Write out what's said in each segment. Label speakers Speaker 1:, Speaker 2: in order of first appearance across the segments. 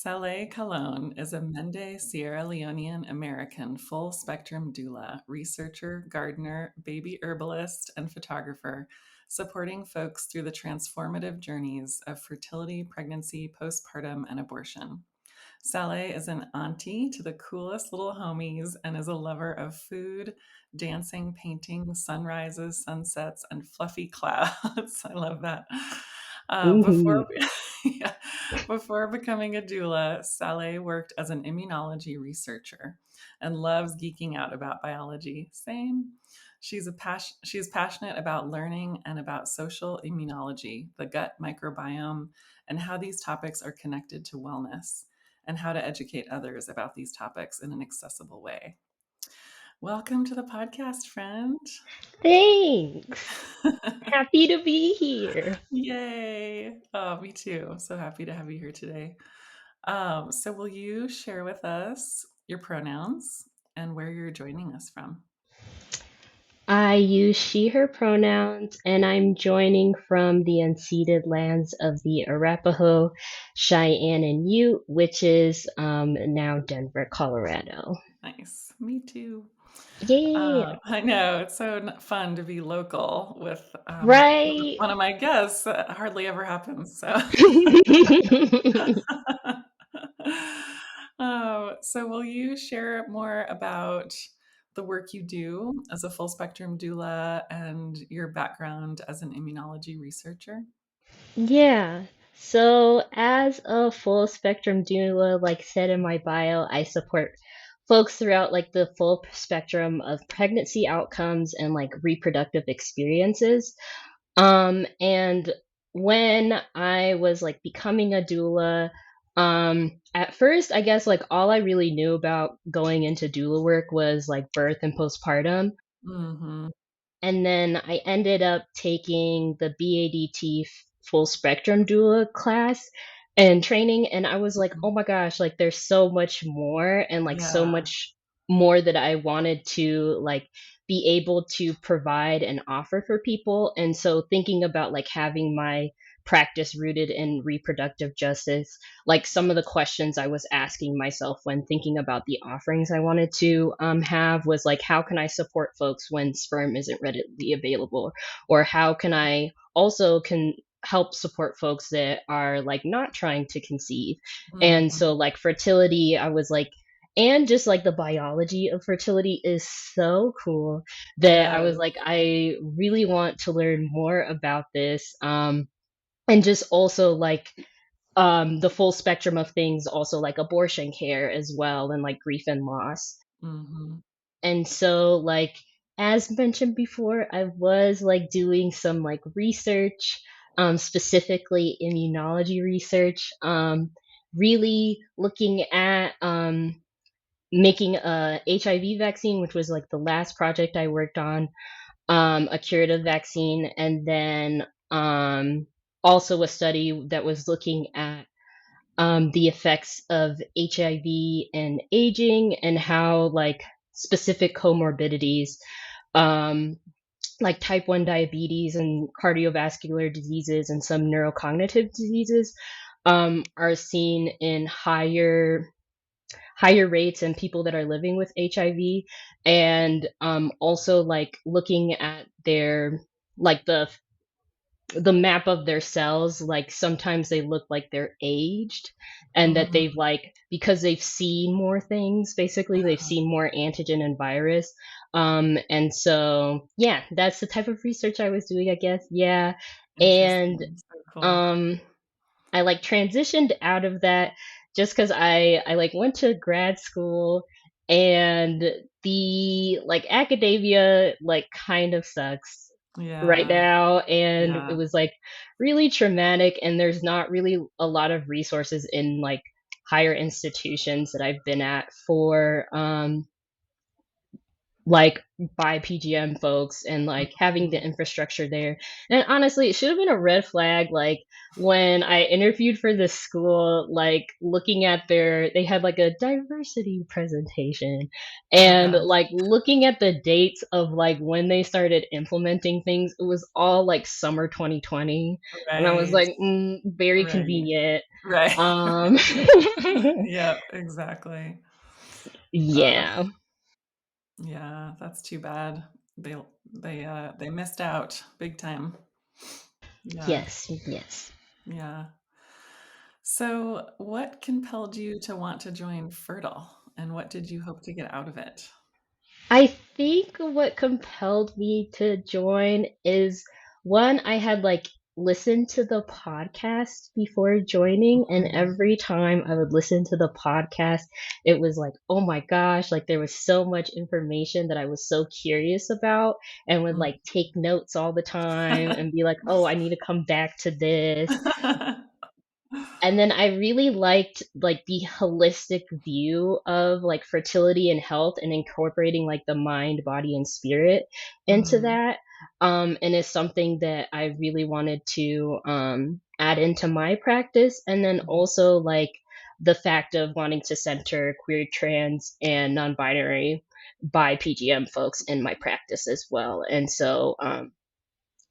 Speaker 1: Sallay Kallon is a Mende Sierra Leonean American full spectrum doula, researcher, gardener, baby herbalist, and photographer, supporting folks through the transformative journeys of fertility, pregnancy, postpartum, and abortion. Sallay is an auntie to the coolest little homies and is a lover of food, dancing, painting, sunrises, sunsets, and fluffy clouds. I love that. Before,
Speaker 2: Mhm.
Speaker 1: yeah, before becoming a doula, Sallay worked as an immunology researcher and loves geeking out about biology. Same. She's passionate about learning and about social immunology, the gut microbiome, and how these topics are connected to wellness and how to educate others about these topics in an accessible way. Welcome to the podcast, friend.
Speaker 2: Thanks. Happy to be here.
Speaker 1: Yay. Oh, me too. I'm so happy to have you here today. So, will you share with us your pronouns and where you're joining us from?
Speaker 2: I use she, her pronouns, and I'm joining from the unceded lands of the Arapaho, Cheyenne, and Ute, which is now Denver, Colorado.
Speaker 1: Nice. Me too.
Speaker 2: Yeah,
Speaker 1: I know it's so fun to be local with
Speaker 2: right.
Speaker 1: one of my guests. That hardly ever happens. So, so will you share more about the work you do as a full spectrum doula and your background as an immunology researcher?
Speaker 2: Yeah. So, as a full spectrum doula, like said in my bio, I support folks throughout like the full spectrum of pregnancy outcomes and like reproductive experiences. And when I was like becoming a doula, at first, I guess like all I really knew about going into doula work was like birth and postpartum.
Speaker 1: Hmm.
Speaker 2: And then I ended up taking the BADT full spectrum doula class and training. And I was like, oh my gosh, like there's so much more and like so
Speaker 1: Yeah.
Speaker 2: much more that I wanted to like be able to provide and offer for people. And so thinking about like having my practice rooted in reproductive justice, like some of the questions I was asking myself when thinking about the offerings I wanted to have was like, how can I support folks when sperm isn't readily available? Or how can I also can help support folks that are like not trying to conceive? And
Speaker 1: Hmm.
Speaker 2: so like fertility, I was like, and just like the biology of fertility is so cool that I
Speaker 1: Yes.
Speaker 2: was like, I really want to learn more about this. And just also like the full spectrum of things, also like abortion care as well, and like grief and loss.
Speaker 1: Hmm.
Speaker 2: And so like as mentioned before, I was like doing some like research, specifically immunology research, really looking at making a HIV vaccine, which was like the last project I worked on, a curative vaccine, and then also a study that was looking at the effects of HIV and aging and how like specific comorbidities, um, like type 1 diabetes and cardiovascular diseases and some neurocognitive diseases, are seen in higher rates in people that are living with HIV, and also like looking at their like the map of their cells, like sometimes they look like they're aged and that they've
Speaker 1: Hmm.
Speaker 2: like because they've seen more things, basically they've seen more antigen and virus. And so yeah, that's the type of research I was doing, I guess. Yeah. And
Speaker 1: Interesting. So cool.
Speaker 2: um I like transitioned out of that just because I like went to grad school, and the like academia like kind of sucks right
Speaker 1: Yeah.
Speaker 2: now, and it
Speaker 1: Yeah.
Speaker 2: was like really traumatic, and there's not really a lot of resources in like higher institutions that I've been at for like by PGM folks and like having the
Speaker 1: Mhm.
Speaker 2: infrastructure there. And honestly, it should have been a red flag. Like when I interviewed for this school, like looking at they had like a diversity presentation
Speaker 1: Oh
Speaker 2: and
Speaker 1: gosh.
Speaker 2: like looking at the dates of like when they started implementing things, it was all like summer 2020. And I was
Speaker 1: Right.
Speaker 2: like, very
Speaker 1: Right.
Speaker 2: convenient.
Speaker 1: Right.
Speaker 2: Um,
Speaker 1: Yep, exactly. Uh,
Speaker 2: yeah.
Speaker 1: yeah, that's too bad. They they missed out big time. Yeah.
Speaker 2: Yes, yes.
Speaker 1: Yeah. So, what compelled you to want to join Fertile, and what did you hope to get out of it?
Speaker 2: I think what compelled me to join is one, I had like listened to the podcast before joining, and
Speaker 1: Mm,
Speaker 2: every time I would listen to the podcast, it was like, oh my gosh, like there was so much information that I was so curious about and would
Speaker 1: mm.
Speaker 2: like take notes all the time and be like, oh, I need to come back to this. And then I really liked like the holistic view of like fertility and health and incorporating like the mind, body, and spirit into
Speaker 1: Mm,
Speaker 2: that. And it's something that I really wanted to add into my practice. And then
Speaker 1: mhm.
Speaker 2: also like the fact of wanting to center queer, trans, and non binary by PGM folks in my practice as well. And so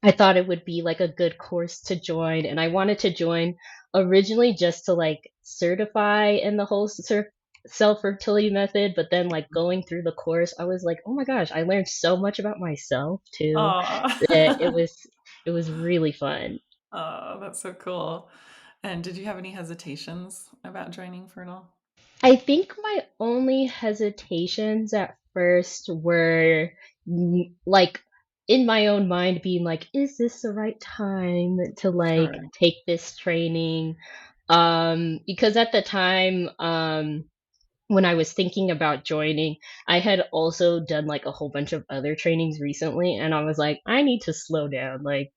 Speaker 2: I thought it would be like a good course to join, and I wanted to join originally just to like certify in the whole self fertility method, but then like going through the course, I was like, oh my gosh, I learned so much about myself too that
Speaker 1: Aw.
Speaker 2: it was really fun.
Speaker 1: Oh, that's so cool. And did you have any hesitations about joining Fertile?
Speaker 2: I think my only hesitations at first were like in my own mind being like, is this the right time to like
Speaker 1: Sure.
Speaker 2: take this training? Because at the time, when I was thinking about joining, I had also done like a whole bunch of other trainings recently, and I was like, I need to slow down. Like,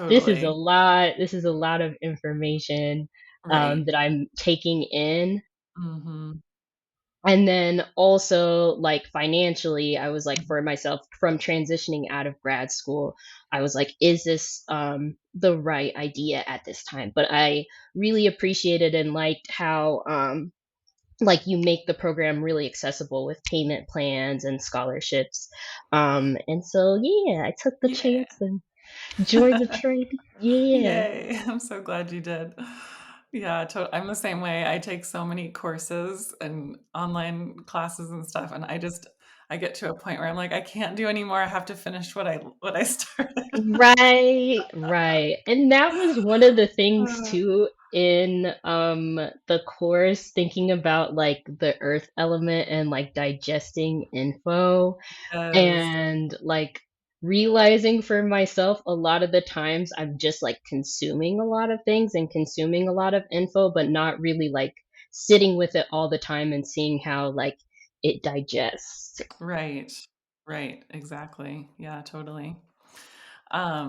Speaker 2: this is a
Speaker 1: Totally.
Speaker 2: lot. This is a lot of information
Speaker 1: Right.
Speaker 2: that I'm taking in.
Speaker 1: Mhm.
Speaker 2: And then also, like, financially, I was like, for myself, from transitioning out of grad school, I was like, is this the right idea at this time? But I really appreciated and liked how like you make the program really accessible with payment plans and scholarships. And so yeah, I took the
Speaker 1: Yeah.
Speaker 2: chance and joined the trade. Yeah.
Speaker 1: Yay. I'm so glad you did. Yeah, I'm the same way. I take so many courses and online classes and stuff, and I get to a point where I'm like, I can't do anymore. I have to finish what I started.
Speaker 2: Right, right. And that was one of the things
Speaker 1: Uh,
Speaker 2: too in the course, thinking about like the earth element and like digesting info
Speaker 1: yes.
Speaker 2: and like realizing for myself a lot of the times I'm just like consuming a lot of things and consuming a lot of info, but not really like sitting with it all the time and seeing how like it digests.
Speaker 1: Right. Right. Exactly. Yeah, totally.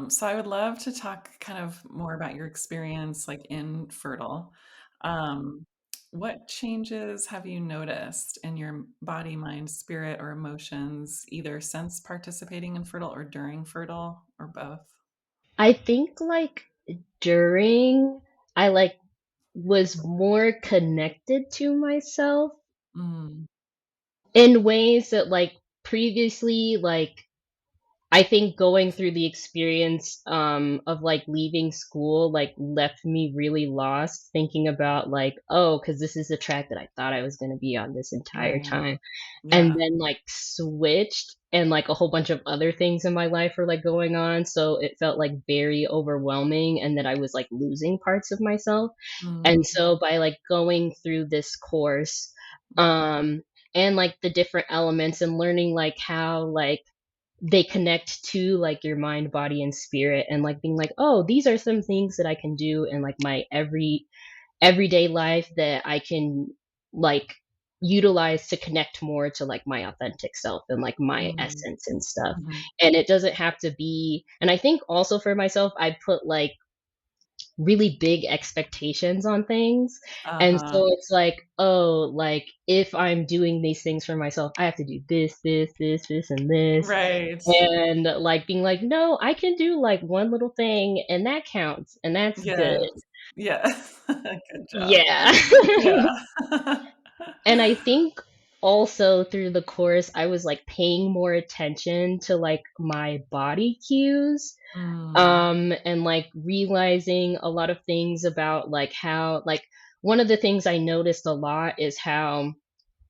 Speaker 1: So I would love to talk kind of more about your experience like in Fertile. Um, what changes have you noticed in your body, mind, spirit, or emotions, either since participating in Fertile or during Fertile or both?
Speaker 2: I think like during I like was more connected to myself
Speaker 1: Mm,
Speaker 2: in ways that like previously like I think going through the experience of like leaving school like left me really lost thinking about like, oh, because this is the track that I thought I was going to be on this entire
Speaker 1: right.
Speaker 2: time, and
Speaker 1: Yeah.
Speaker 2: then like switched and like a whole bunch of other things in my life were like going on, so it felt like very overwhelming and that I was like losing parts of myself. And
Speaker 1: Mm,
Speaker 2: so by like going through this course um and like the different elements and learning like how like they connect to like your mind, body, and spirit, and like being like, oh, these are some things that I can do in like my everyday life that I can like utilize to connect more to like my authentic self and like my
Speaker 1: mm,
Speaker 2: essence and stuff.
Speaker 1: mhm.
Speaker 2: And it doesn't have to be, and I think also for myself, I put like really big expectations on things. And
Speaker 1: Uh-huh.
Speaker 2: so it's like, oh, like if I'm doing these things for myself, I have to do this, and this.
Speaker 1: Right.
Speaker 2: And like being like, no, I can do like one little thing and that counts and that's good.
Speaker 1: Yes. Yeah. Good job.
Speaker 2: Yeah.
Speaker 1: Yeah.
Speaker 2: And I think also through the course, I was like paying more attention to like my body cues,
Speaker 1: Mm,
Speaker 2: and like realizing a lot of things about like how, like, one of the things I noticed a lot is how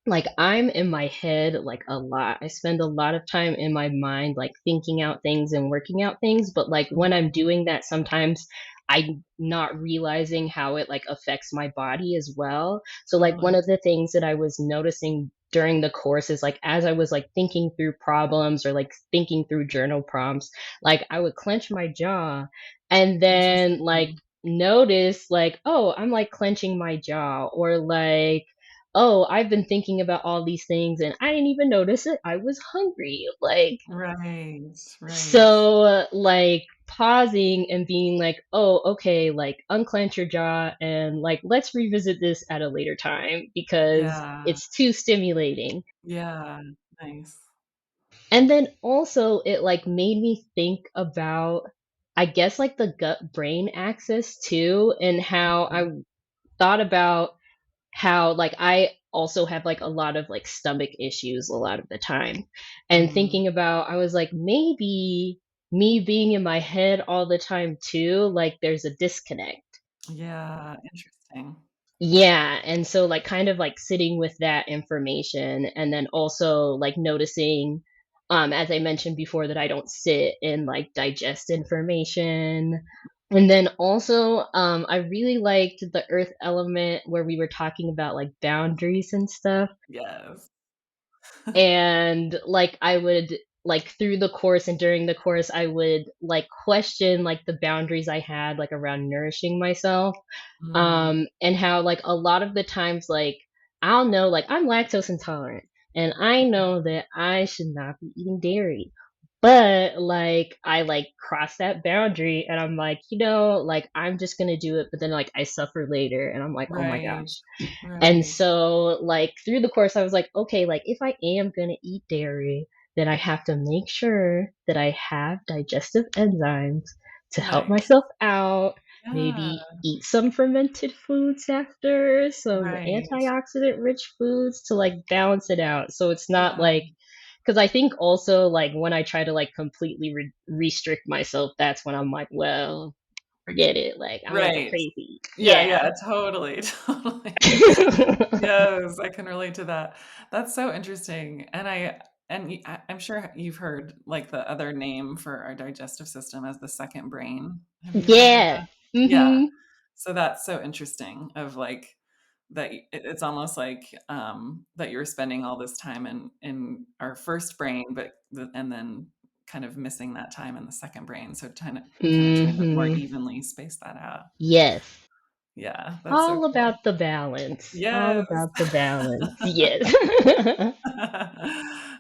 Speaker 2: like, I'm in my head, like, a lot. I spend a lot of time in my mind, like, thinking out things and working out things, but, like, when I'm
Speaker 1: mhm,
Speaker 2: doing that, sometimes I'm not realizing how it, like, affects my body as well. So, like, one
Speaker 1: totally.
Speaker 2: of the things that I was noticing during the course is, like, as I was, like, thinking through problems or, like, thinking through journal prompts, like, I would clench my jaw and then, like,
Speaker 1: Interesting.
Speaker 2: notice, like, "Oh, I'm, like, clenching my jaw," or, like, "Oh, I've been thinking about all these things and I didn't even notice it. I was hungry." Like,
Speaker 1: Right, right.
Speaker 2: so, like, pausing and being like, "Oh, okay, like, unclench your jaw and, like, let's revisit this at a later time because
Speaker 1: Yeah,
Speaker 2: it's too stimulating."
Speaker 1: yeah, nice.
Speaker 2: And then also it, like, made me think about, I guess, like, the gut brain axis too, and how
Speaker 1: Mhm,
Speaker 2: I thought about how like I also have like a lot of like stomach issues a lot of the time. And
Speaker 1: mm,
Speaker 2: thinking about, I was like, maybe me being in my head all the time too, like there's a disconnect.
Speaker 1: yeah, interesting.
Speaker 2: Yeah, and so like kind of like sitting with that information and then also like noticing, as I mentioned before, that I don't sit and like digest information. And then also I really liked the earth element where we were talking about like boundaries and stuff.
Speaker 1: Yes.
Speaker 2: And like I would, like through the course and during the course I would like question like the boundaries I had like around nourishing myself,
Speaker 1: Mm,
Speaker 2: and how like a lot of the times like I'll know like I'm lactose intolerant and I know that I should not be eating dairy, but like I like cross that boundary and I'm like, like I'm just gonna do it, but then like I suffer later and I'm like, oh my
Speaker 1: right,
Speaker 2: gosh. And
Speaker 1: right,
Speaker 2: so, like, through the course, I was like, okay, like, if I am gonna eat dairy, then I have to make sure that I have digestive enzymes to help
Speaker 1: nice.
Speaker 2: myself out.
Speaker 1: Yeah,
Speaker 2: Maybe eat some fermented foods after, some
Speaker 1: right.
Speaker 2: antioxidant rich foods to like balance it out. So it's not
Speaker 1: Yeah,
Speaker 2: like, because I think also, like, when I try to like completely restrict myself, that's when I'm like, well, forget it. Like, I'm gonna go
Speaker 1: right.
Speaker 2: crazy.
Speaker 1: Yeah,
Speaker 2: Yeah.
Speaker 1: yeah, totally, totally. Yes, I can relate to that. That's so interesting, and I'm sure you've heard, like, the other name for our digestive system as the second brain. Have you ever heard
Speaker 2: Yeah.
Speaker 1: that? Yeah.
Speaker 2: Mhm.
Speaker 1: So that's so interesting of, like, that it's almost like, that you're spending all this time in our first brain, but and then kind of missing that time in the second brain, so kinda trying to more
Speaker 2: Mhm.
Speaker 1: evenly space that out.
Speaker 2: Yes.
Speaker 1: Yeah, that's so
Speaker 2: All
Speaker 1: cool.
Speaker 2: about the balance. All
Speaker 1: Yes.
Speaker 2: about the balance. Yes.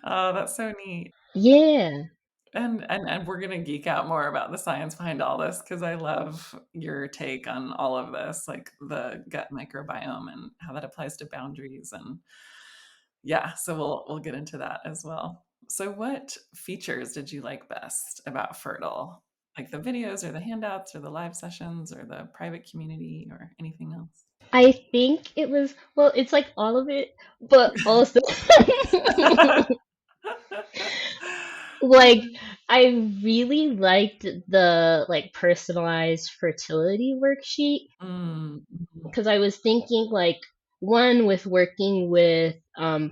Speaker 1: Oh, that's so neat.
Speaker 2: Yeah.
Speaker 1: And we're gonna geek out more about the science behind all this because I love your take on all of this, like the gut microbiome and how that applies to boundaries and yeah, so we'll get into that as well. So what features did you like best about Fertile? Like the videos or the handouts or the live sessions or the private community or anything else?
Speaker 2: I think it was, well, it's like all of it, but also like I really liked the like personalized fertility worksheet.
Speaker 1: Mm, mhm,
Speaker 2: Because I was thinking like, one, with working with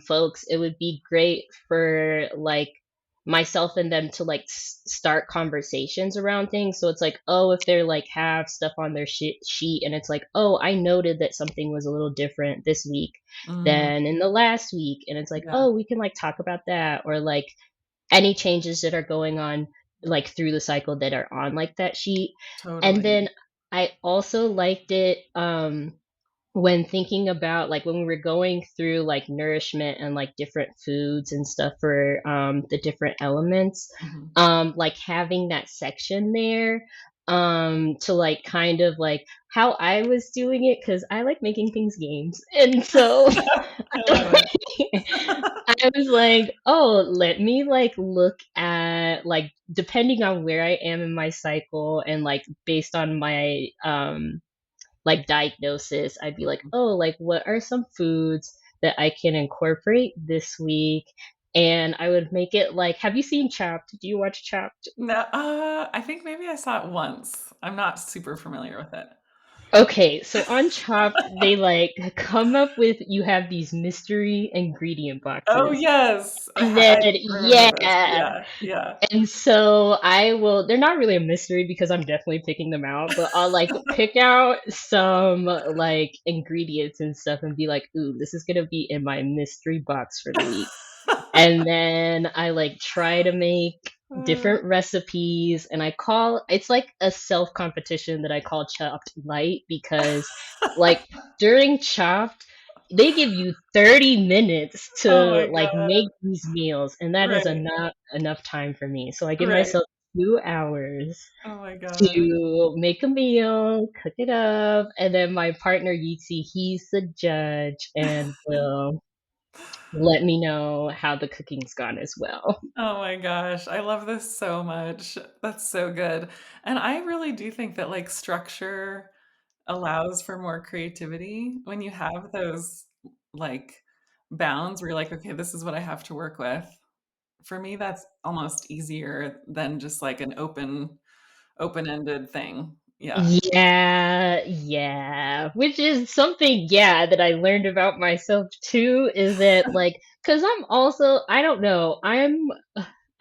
Speaker 2: folks, it would be great for like myself and them to like start conversations around things. So it's like, oh, if they're like have stuff on their sheet and it's like, oh, I noted that something was a little different this week
Speaker 1: mm,
Speaker 2: than in the last week, and it's like,
Speaker 1: yeah,
Speaker 2: oh, we can like talk about that, or like any changes that are going on like through the cycle that are on like that sheet. And
Speaker 1: totally.
Speaker 2: then I also liked it when thinking about like when we were going through like nourishment and like different foods and stuff for the different elements,
Speaker 1: Mhm.
Speaker 2: like having that section there, to like kind of like how I was doing it because I like making things games. And so
Speaker 1: I love it.
Speaker 2: I was like, oh, let me like look at like depending on where I am in my cycle and like based on my like diagnosis, I'd be like, oh, like what are some foods that I can incorporate this week? And I would make it like, have you seen Chopped? Do you watch Chopped?
Speaker 1: No, I think maybe I saw it once. I'm not super familiar with it.
Speaker 2: Okay, so on Chopped, they like come up with you have these mystery ingredient
Speaker 1: Oh,
Speaker 2: boxes.
Speaker 1: yes.
Speaker 2: And then
Speaker 1: I remember this.
Speaker 2: yeah.
Speaker 1: Yeah, yeah.
Speaker 2: And so I will they're not really a mystery because I'm definitely picking them out, but I'll like pick out some like ingredients and stuff and be like, "Ooh, this is going to be in my mystery box for the week." And then I like try to make
Speaker 1: Uh,
Speaker 2: different recipes and I call it's like a self competition that I call Chopped Light because like during Chopped they give you 30 minutes
Speaker 1: Oh
Speaker 2: to
Speaker 1: my
Speaker 2: like
Speaker 1: god.
Speaker 2: make these meals and that is
Speaker 1: Right,
Speaker 2: not enough time for me. So I give
Speaker 1: right.
Speaker 2: myself 2 hours
Speaker 1: Oh my god.
Speaker 2: to make a meal, cook it up, and then my partner Yitzi, he's the judge and will let me know how the cooking's gone as well.
Speaker 1: Oh my gosh, I love this so much. That's so good. And I really do think that like structure allows for more creativity when you have those like bounds where you're like, okay, this is what I have to work with. For me, that's almost easier than just like an open-ended thing. Yeah.
Speaker 2: Yeah, yeah. Which is something, yeah, that I learned about myself too, is that like, cause I'm also, I don't know,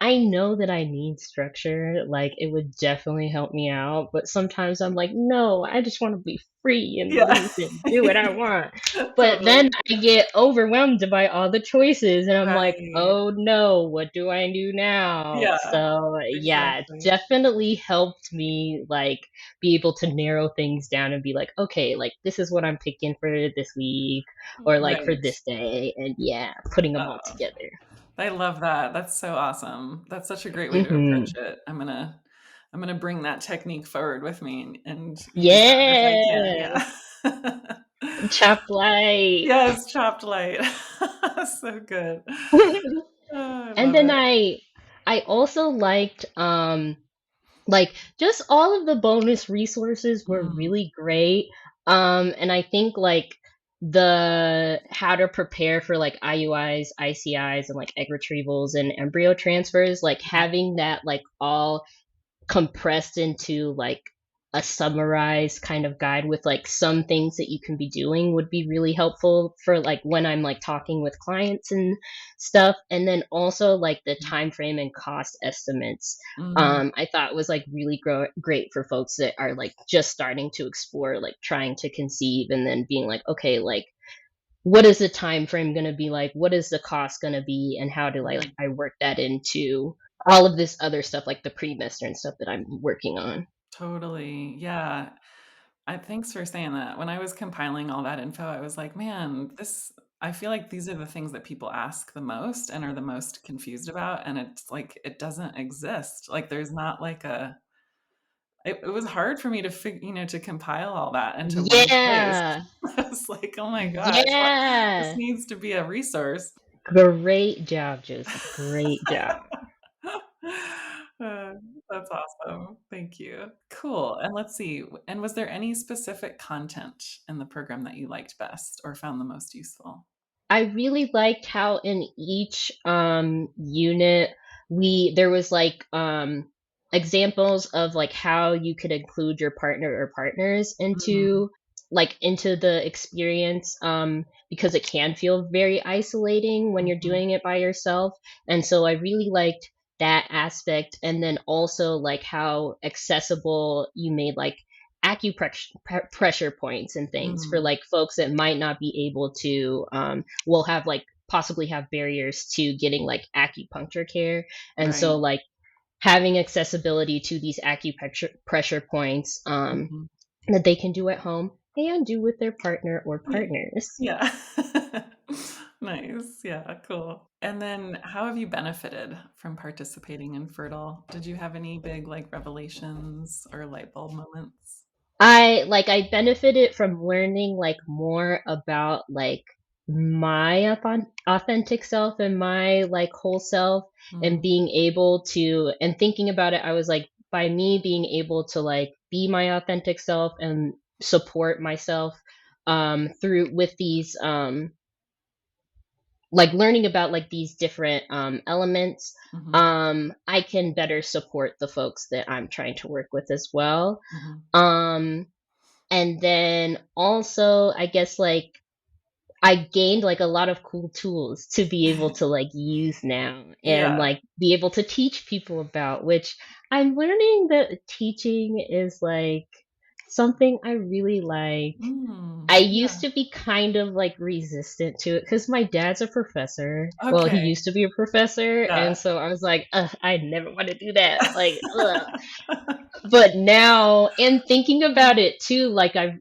Speaker 2: I know that I need structure, like it would definitely help me out, but sometimes I'm like, no, I just want to be free and
Speaker 1: Yeah.
Speaker 2: loose and do what I want. But then
Speaker 1: Totally.
Speaker 2: I get overwhelmed by all the choices and I'm like,
Speaker 1: Right.
Speaker 2: oh no, what do I do now?
Speaker 1: Yeah,
Speaker 2: So yeah, it
Speaker 1: exactly.
Speaker 2: definitely helped me like be able to narrow things down and be like, okay, like this is what I'm picking for this week or like for
Speaker 1: Right.
Speaker 2: this day. And yeah, putting them all
Speaker 1: Oh,
Speaker 2: together.
Speaker 1: I love that. That's so awesome. That's such a great way to approach
Speaker 2: Hmm.
Speaker 1: it. I'm gonna bring that technique forward with me and use that if I can.
Speaker 2: Yeah.
Speaker 1: Yeah.
Speaker 2: Chopped light.
Speaker 1: Yes, chopped light. So good. Oh, I
Speaker 2: And
Speaker 1: love
Speaker 2: then
Speaker 1: it.
Speaker 2: I also liked like just all of the bonus resources were
Speaker 1: Mm,
Speaker 2: really great. And I think like the how to prepare for like IUIs, ICIs and like egg retrievals and embryo transfers, like
Speaker 1: mhm,
Speaker 2: having that like all compressed into like a summarized kind of guide with like some things that you can be doing would be really helpful for like when I'm like talking with clients and stuff. And then also like the time frame and cost estimates
Speaker 1: mm,
Speaker 2: I thought was like really great for folks that are like just starting to explore like trying to conceive and then being like okay like what is the time frame going to be like, what is the cost going to be, and how do
Speaker 1: right.
Speaker 2: I work that into all of this other stuff like the pre-mister and stuff that I'm working on.
Speaker 1: Totally. Yeah. Thanks for saying that. When I was compiling all that info, I was like, man, I feel like these are the things that people ask the most and are the most confused about. And it's like, it doesn't exist. Like, there's not like it was hard for me to to compile all that into one place.
Speaker 2: Yeah,
Speaker 1: I was like, oh my gosh, this
Speaker 2: yeah,
Speaker 1: needs to be a resource.
Speaker 2: great job, Josie, great job.
Speaker 1: Uh, that's awesome. Thank you. Cool. And let's see. And was there any specific content in the program that you liked best or found the most useful?
Speaker 2: I really liked how in each unit we there was like examples of like how you could include your partner or partners
Speaker 1: Mm,
Speaker 2: into the experience because it can feel very isolating when you're
Speaker 1: mhm,
Speaker 2: doing it by yourself. And so I really liked that aspect and then also like how accessible you made like acupressure points and things for
Speaker 1: mm,
Speaker 2: like folks that might not be able to will have like possibly have barriers to getting like acupuncture care. And
Speaker 1: right.
Speaker 2: so like having accessibility to these acupressure pressure points
Speaker 1: Mhm.
Speaker 2: that they can do at home and do with their partner or
Speaker 1: Yeah.
Speaker 2: partners.
Speaker 1: Yeah. Nice. Yeah, cool. And then how have you benefited from participating in Fertile? Did you have any big like revelations or light bulb moments?
Speaker 2: I benefited from learning like more about like my authentic self and my like whole self, and
Speaker 1: Mm,
Speaker 2: being able to, and thinking about it, I was like, by me being able to like be my authentic self and support myself through with these like learning about like these different elements,
Speaker 1: mhm,
Speaker 2: I can better support the folks that I'm trying to work with as well.
Speaker 1: mhm.
Speaker 2: um and then also, I guess, like, I gained, like, a lot of cool tools to be able to, like, use now and,
Speaker 1: Yeah.
Speaker 2: like, be able to teach people about, which I'm learning that teaching is, like, something I really like. I used
Speaker 1: Yeah.
Speaker 2: to be kind of, like, resistant to it because my dad's a professor. Well, he
Speaker 1: Okay.
Speaker 2: used to be a professor, and
Speaker 1: Yeah.
Speaker 2: so I was like, "Ugh, I never wanna do that." Like, ugh. But now, and thinking about it too, like I've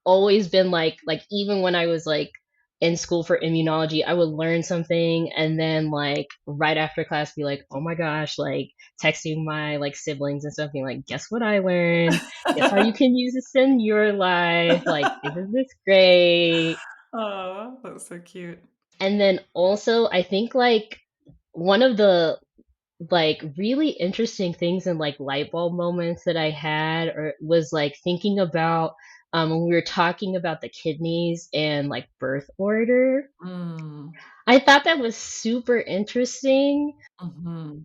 Speaker 2: always been like even when I was like in school for immunology, I would learn something and then like right after class be like, "Oh my gosh," like texting my like siblings and stuff being like, "Guess what I learned? Guess how you can use this in your life? Like, isn't this great?"
Speaker 1: Oh, that's so cute.
Speaker 2: And then also, I think like one of the like really interesting things and like light bulb moments that I had or was like thinking about when we were talking about the kidneys and like birth order.
Speaker 1: Mm,
Speaker 2: I thought that was super interesting.
Speaker 1: mhm.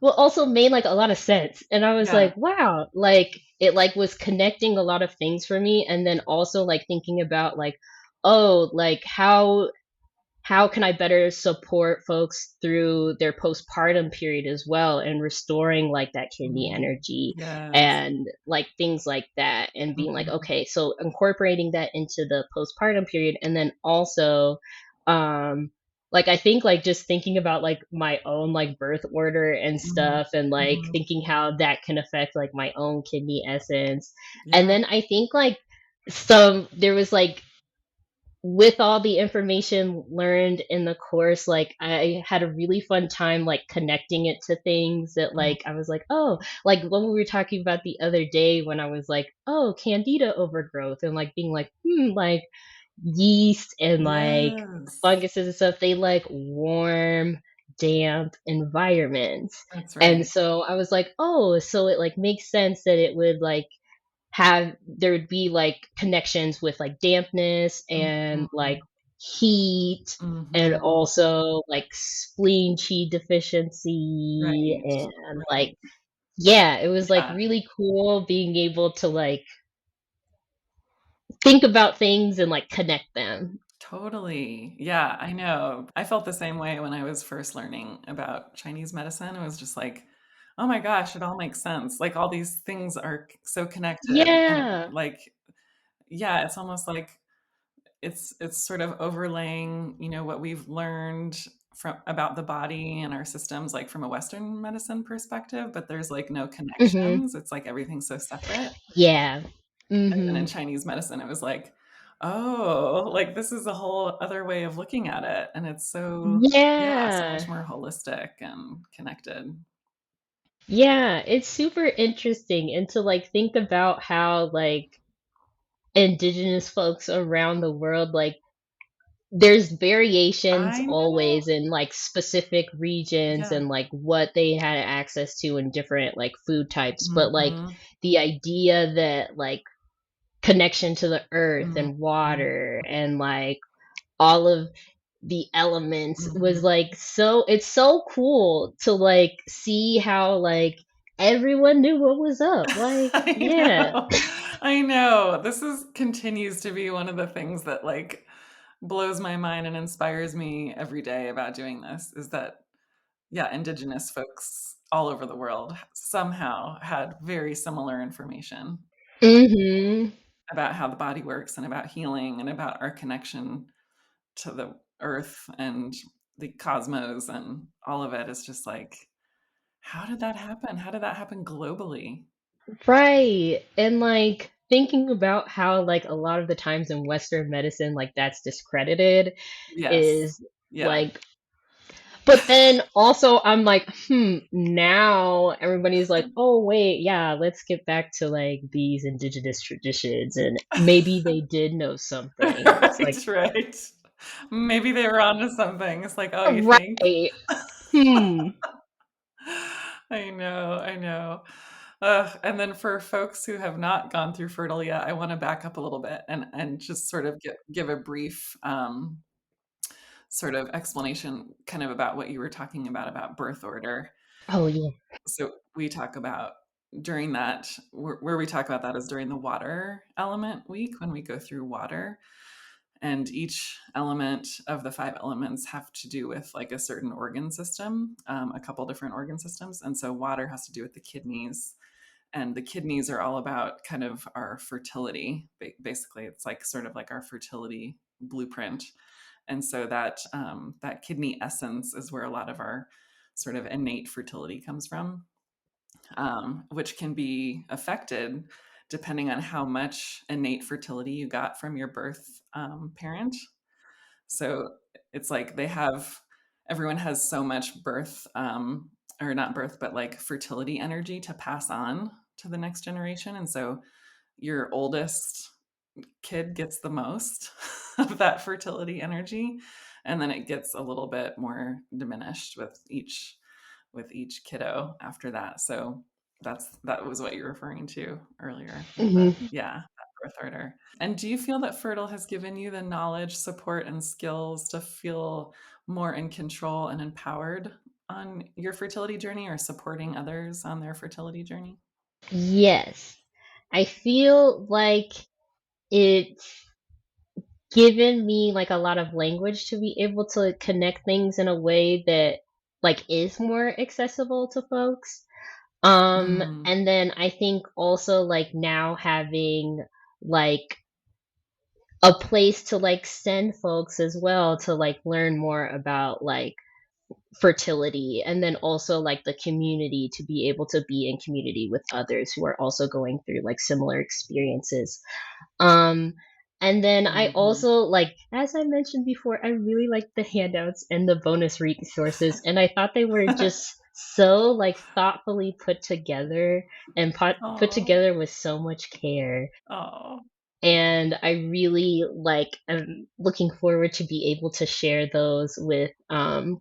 Speaker 2: Well, also made like a lot of sense. And I was
Speaker 1: Yeah.
Speaker 2: like, wow, like it like was connecting a lot of things for me. And then also like thinking about like, oh, like how can I better support folks through their postpartum period as well and restoring like that kidney
Speaker 1: Mm.
Speaker 2: energy
Speaker 1: Yes.
Speaker 2: and like things like that, and being like,
Speaker 1: Mhm,
Speaker 2: okay, so incorporating that into the postpartum period, and then also um like I think like just thinking about like my own like birth order and
Speaker 1: mhm,
Speaker 2: stuff, and like
Speaker 1: mhm.
Speaker 2: thinking how that can affect like my own kidney essence. And
Speaker 1: Yeah.
Speaker 2: then I think like some there was like with all the information learned in the course, like I had a really fun time like connecting it to things that
Speaker 1: Mm.
Speaker 2: like I was like, oh, like when we were talking about the other day when I was like, oh, candida overgrowth, and like being like, like yeast and like
Speaker 1: Yes.
Speaker 2: funguses and stuff, they like warm, damp environments.
Speaker 1: That's
Speaker 2: And
Speaker 1: right.
Speaker 2: so I was like, oh, so it like makes sense that it would like have there would be like connections with like dampness and like
Speaker 1: Mhm,
Speaker 2: heat, and
Speaker 1: mhm.
Speaker 2: also like spleen chi deficiency,
Speaker 1: Right,
Speaker 2: and like
Speaker 1: right.
Speaker 2: yeah, it was like
Speaker 1: Yeah,
Speaker 2: really cool being able to like think about things and like connect them.
Speaker 1: totally. Yeah, I know. I felt the same way when I was first learning about Chinese medicine. It was just like, "Oh my gosh, it all makes sense." Like, all these things are c so connected and,
Speaker 2: Yeah.
Speaker 1: like yeah, it's almost like it's sort of overlaying, what we've learned from about the body and our systems, like, from a Western medicine perspective, but there's, like, no
Speaker 2: Mhm.
Speaker 1: connections. It's like everything's so separate.
Speaker 2: Yeah.
Speaker 1: And then in
Speaker 2: Mhm.
Speaker 1: Chinese medicine, it was like, "Oh, like, this is a whole other way of looking at it," and it's so yeah, so much
Speaker 2: Yeah.
Speaker 1: more holistic and connected.
Speaker 2: Yeah, it's super interesting, and to like think about how like indigenous folks around the world like there's variations
Speaker 1: I know.
Speaker 2: always in like specific regions
Speaker 1: Yeah.
Speaker 2: and like what they had access to in different like food types, but like
Speaker 1: Mhm.
Speaker 2: the idea that like connection to the earth
Speaker 1: Mhm.
Speaker 2: and water and like all of the elements was
Speaker 1: Mhm.
Speaker 2: like, so it's so cool to like see how like everyone knew what was up, like
Speaker 1: I
Speaker 2: yeah.
Speaker 1: know. I know. This is continues to be one of the things that, like, blows my mind and inspires me every day about doing this, is that, yeah, Indigenous folks all over the world somehow had very similar information
Speaker 2: Mhm.
Speaker 1: about how the body works and about healing and about our connection to the earth and the cosmos, and all of it is just like, how did that happen? How did that happen globally?
Speaker 2: Right. And like thinking about how like a lot of the times in Western medicine like that's discredited
Speaker 1: Yes.
Speaker 2: is
Speaker 1: Yeah.
Speaker 2: Like, but then also I'm like, now everybody's like, oh wait, yeah, let's get back to like these indigenous traditions and maybe they did know something. It's like,
Speaker 1: Right, right. Maybe they were onto something. It's like, oh, you think?
Speaker 2: right. Hmm.
Speaker 1: I know, I know. And then for folks who have not gone through Fertile yet, I want to back up a little bit and just sort of give a brief sort of explanation, kind of about what you were talking about birth order.
Speaker 2: Oh yeah.
Speaker 1: So we talk about during that where we talk about that is during the water element week when we go through water, and each element of the five elements have to do with like a certain organ system, a couple different organ systems. And so water has to do with the kidneys, and the kidneys are all about kind of our fertility. Basically, it's like sort of like our fertility blueprint. And so that kidney essence is where a lot of our sort of innate fertility comes from, which can be affected depending on how much innate fertility you got from your birth parent. So it's like everyone has so much birth, or not birth, but like fertility energy to pass on to the next generation. And so your oldest kid gets the most of that fertility energy. And then it gets a little bit more diminished with each kiddo after that. So that was what you're referring to earlier with the,
Speaker 2: Hmm.
Speaker 1: yeah, that birth order. And do you feel that Fertile has given you the knowledge, support, and skills to feel more in control and empowered on your fertility journey or supporting others on their fertility journey?
Speaker 2: Yes. I feel like it's given me like a lot of language to be able to connect things in a way that like is more accessible to folks.
Speaker 1: Mm,
Speaker 2: And then I think also like now having like a place to like send folks as well to like learn more about like fertility, and then also like the community to be able to be in community with others who are also going through like similar experiences. Um, and then I
Speaker 1: mhm.
Speaker 2: also like, as I mentioned before, I really like the handouts and the bonus resources, and I thought they were just so like thoughtfully put together and put
Speaker 1: Oh,
Speaker 2: together with so much care.
Speaker 1: oh.
Speaker 2: And I really like am looking forward to be able to share those with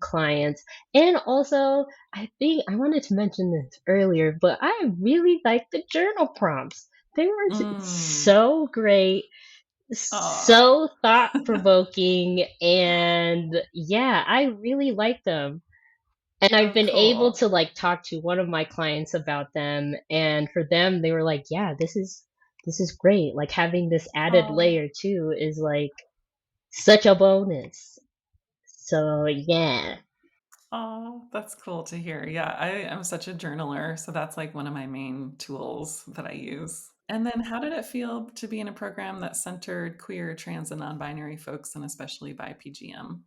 Speaker 2: clients. And also, I think I wanted to mention this earlier, but I really like the journal prompts. They were
Speaker 1: Mm.
Speaker 2: so great,
Speaker 1: Oh,
Speaker 2: so thought provoking, and yeah, I really like them. And I've
Speaker 1: oh,
Speaker 2: been able
Speaker 1: cool.
Speaker 2: to like talk to one of my clients about them, and for them they were like, "Yeah, this is great. Like having this added
Speaker 1: Oh,
Speaker 2: layer too is like such a bonus." So, yeah.
Speaker 1: oh, that's cool to hear. Yeah, I am such a journaler, so that's like one of my main tools that I use. And then how did it feel to be in a program that centered queer, trans, and non-binary folks, and especially by PGM?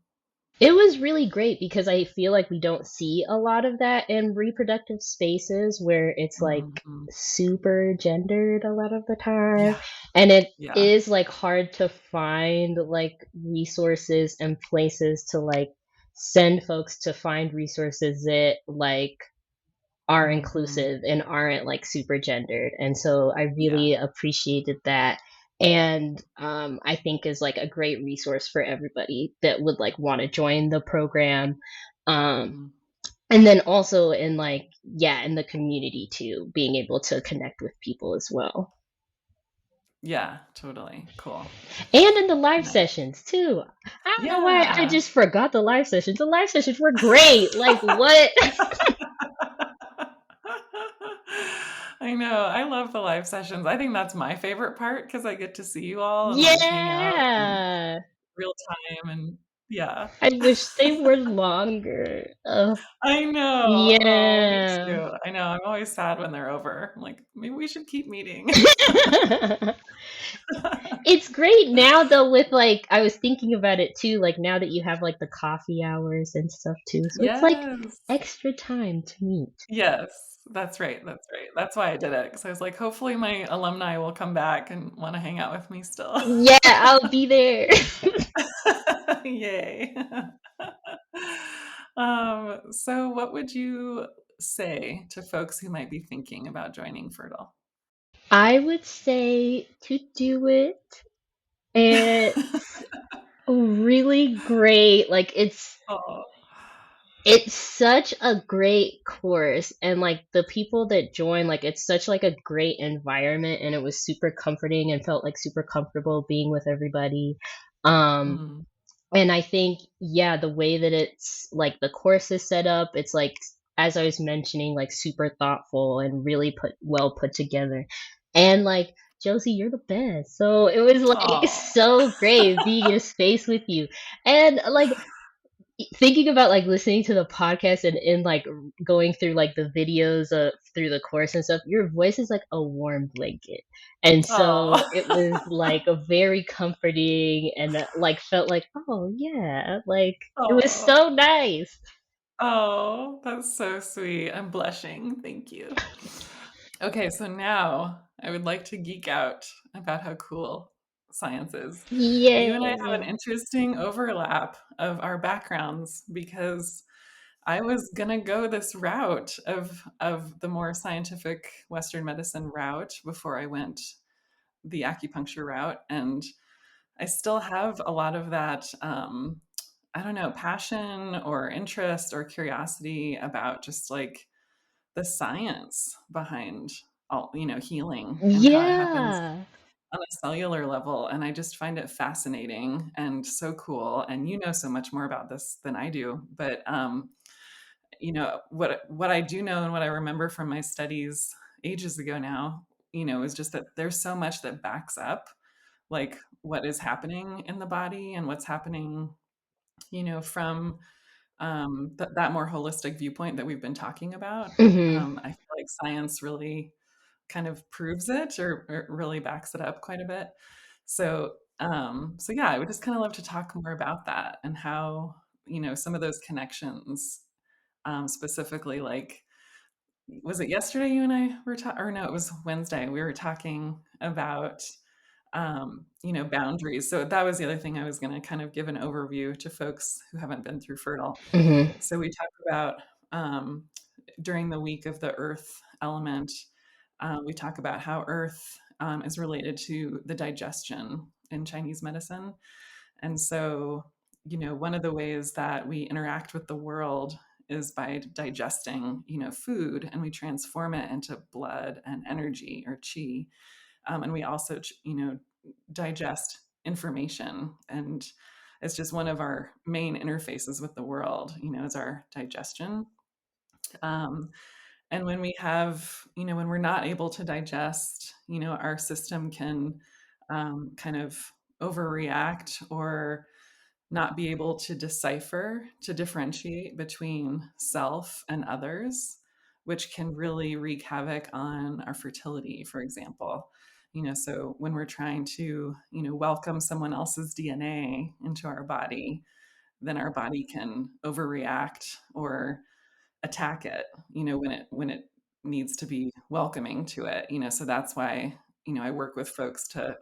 Speaker 2: It was really great because I feel like we don't see a lot of that in reproductive spaces where it's like
Speaker 1: Mhm.
Speaker 2: super gendered a lot of the time.
Speaker 1: Yeah,
Speaker 2: And it
Speaker 1: yeah.
Speaker 2: is like hard to find like resources and places to like send folks to find resources that like are
Speaker 1: Mhm.
Speaker 2: inclusive and aren't like super gendered. And so I
Speaker 1: Yeah.
Speaker 2: really appreciated that. And I think is like a great resource for everybody that would like want to join the program. Um,
Speaker 1: Mhm.
Speaker 2: and then also in like, yeah, in the community too, being able to connect with people as well.
Speaker 1: Yeah, totally. Cool.
Speaker 2: And in the live
Speaker 1: Nice.
Speaker 2: sessions too. I don't know why I
Speaker 1: Yeah.
Speaker 2: just forgot the live sessions. The live sessions were great. Like, what?
Speaker 1: I know. I love the live sessions. I think that's my favorite part because I get to see you all and like hang out in
Speaker 2: Yeah.
Speaker 1: real time and yeah.
Speaker 2: I wish they were longer.
Speaker 1: I know. Oh, me
Speaker 2: Yeah.
Speaker 1: too. I know. I'm always sad when they're over. I'm like, maybe we should keep meeting.
Speaker 2: It's great now though with like I was thinking about it too, like now that you have like the coffee hours and stuff too. So it's like
Speaker 1: Yes.
Speaker 2: extra time to meet.
Speaker 1: Yes. That's right. That's right. That's why I did it because I was like, hopefully my alumni will come back and want to hang out with me still.
Speaker 2: Yeah, I'll be there.
Speaker 1: Yay. So what would you say to folks who might be thinking about joining Fertile?
Speaker 2: I would say to do it. It's really great. Like
Speaker 1: Oh,
Speaker 2: it's such a great course, and like the people that join, like it's such like a great environment, and it was super comforting and felt like super comfortable being with everybody. Um
Speaker 1: mm,
Speaker 2: And I think, yeah, the way that it's like the course is set up, it's like, as I was mentioning, like super thoughtful and really put together. And like, Josie, you're the best. So it was like
Speaker 1: oh,
Speaker 2: so great being in a space with you. And like thinking about like listening to the podcast and like going through like the videos through the course and stuff, your voice is like a warm blanket. And so it was
Speaker 1: oh,
Speaker 2: like a very comforting and like felt like, oh yeah, like it was
Speaker 1: oh,
Speaker 2: so nice.
Speaker 1: oh, that's so sweet. I'm blushing. Thank you. Okay, so now I would like to geek out about how cool science is. You and I have an
Speaker 2: Yay.
Speaker 1: interesting overlap of our backgrounds because I was gonna go this route of the more scientific Western medicine route before I went the acupuncture route, and I still have a lot of that. I don't know, passion or interest or curiosity about just like the science behind all, healing and how it happens
Speaker 2: Yeah.
Speaker 1: on a cellular level. And I just find it fascinating and so cool. And you know so much more about this than I do. But what I do know and what I remember from my studies ages ago now, is just that there's so much that backs up like what is happening in the body and what's happening, from that more holistic viewpoint that we've been talking about.
Speaker 2: Mhm.
Speaker 1: I feel like science really kind of proves it or really backs it up quite a bit. So yeah, I would just kind of love to talk more about that and how, some of those connections, specifically like, was it yesterday you and I were talking, or no, it was Wednesday. We were talking about, boundaries. So that was the other thing I was going to kind of give an overview to folks who haven't been through Fertile.
Speaker 2: Mhm.
Speaker 1: So we talk about during the week of the earth element, we talk about how earth is related to the digestion in Chinese medicine. And so, one of the ways that we interact with the world is by digesting, food, and we transform it into blood and energy or qi. And we also, digest information. And it's just one of our main interfaces with the world, is our digestion. Um, and when we have, when we're not able to digest, our system can kind of overreact or not be able to decipher, to differentiate between self and others, which can really wreak havoc on our fertility, for example. So when we're trying to, welcome someone else's DNA into our body, then our body can overreact or attack it, when it needs to be welcoming to it. So that's why, I work with folks to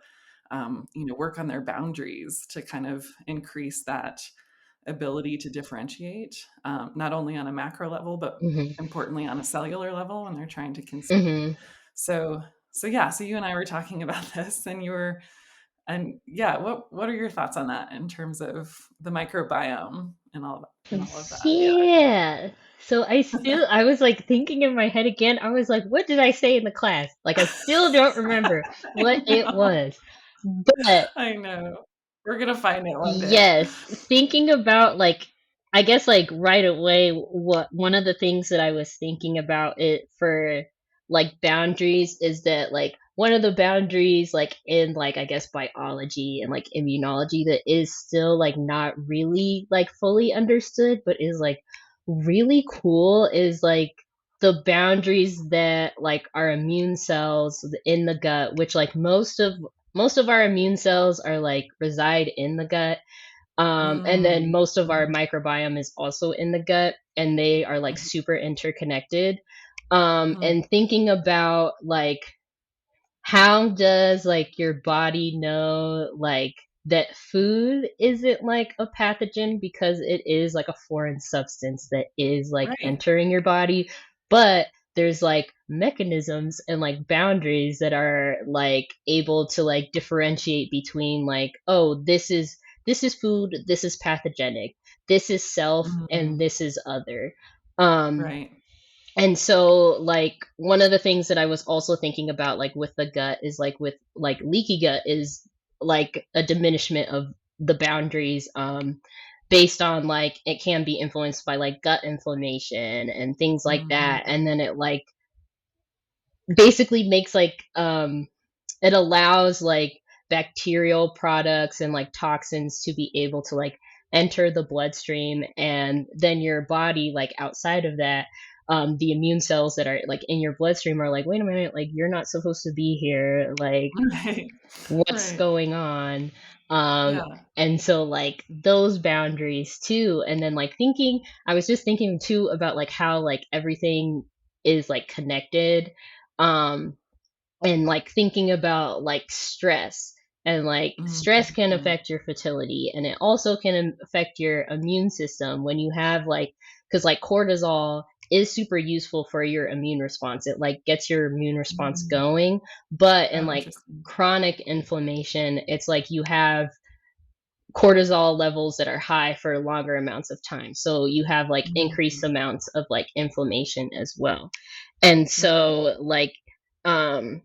Speaker 1: work on their boundaries to kind of increase that ability to differentiate, not only on a macro level, but
Speaker 2: Mhm.
Speaker 1: importantly on a cellular level when they're trying to conceive.
Speaker 2: Mhm.
Speaker 1: So, so yeah, so you and I were talking about this, and yeah, what are your thoughts on that in terms of the microbiome and all of that? Yeah.
Speaker 2: Yeah. So I was like thinking in my head again. I was like, what did I say in the class? Like I still don't remember what
Speaker 1: I
Speaker 2: it
Speaker 1: know.
Speaker 2: was. But
Speaker 1: I know. We're gonna find it one day.
Speaker 2: yes, thinking about like I guess like right away what one of the things that I was thinking about it for like boundaries is that like one of the boundaries like in like I guess biology and like immunology that is still like not really like fully understood but is like really cool is like the boundaries that like our immune cells in the gut which like most of our immune cells are like reside in the gut and then
Speaker 1: Mm,
Speaker 2: most of our
Speaker 1: mhm,
Speaker 2: microbiome is also in the gut, and they are like
Speaker 1: mhm,
Speaker 2: super interconnected.
Speaker 1: mhm,
Speaker 2: And thinking about like how does like your body know like that food isn't like a pathogen because it is like a foreign substance that is like
Speaker 1: Right.
Speaker 2: entering your body, but there's like mechanisms and like boundaries that are like able to like differentiate between like, oh, this is food, this is pathogenic, this is self, and
Speaker 1: Mm,
Speaker 2: this is other. um
Speaker 1: right.
Speaker 2: and so, like, one of the things that I was also thinking about, like, with the gut is like with like leaky gut is like a diminishment of the boundaries, based on like it can be influenced by like gut inflammation and things like that.
Speaker 1: Mhm.
Speaker 2: And then it like basically makes like it allows like bacterial products and like toxins to be able to like enter the bloodstream, and then your body like outside of that, the immune cells that are like in your bloodstream are like, wait a minute, like you're not supposed to be here, like
Speaker 1: Right.
Speaker 2: what's
Speaker 1: Right.
Speaker 2: going on. um
Speaker 1: Yeah.
Speaker 2: and so like those boundaries too, and then like thinking, I was just thinking too about like how like everything is like connected. um and like thinking about like stress, and like stress can
Speaker 1: Mhm.
Speaker 2: affect your fertility, and it also can affect your immune system when you have like, because like cortisol is super useful for your immune response, it like gets your immune response
Speaker 1: Mm.
Speaker 2: going. But in
Speaker 1: Oh,
Speaker 2: like
Speaker 1: interesting.
Speaker 2: chronic inflammation, it's like you have cortisol levels that are high for longer amounts of time, so you have like increased
Speaker 1: Mhm.
Speaker 2: amounts of like inflammation as well. And
Speaker 1: Right.
Speaker 2: so like um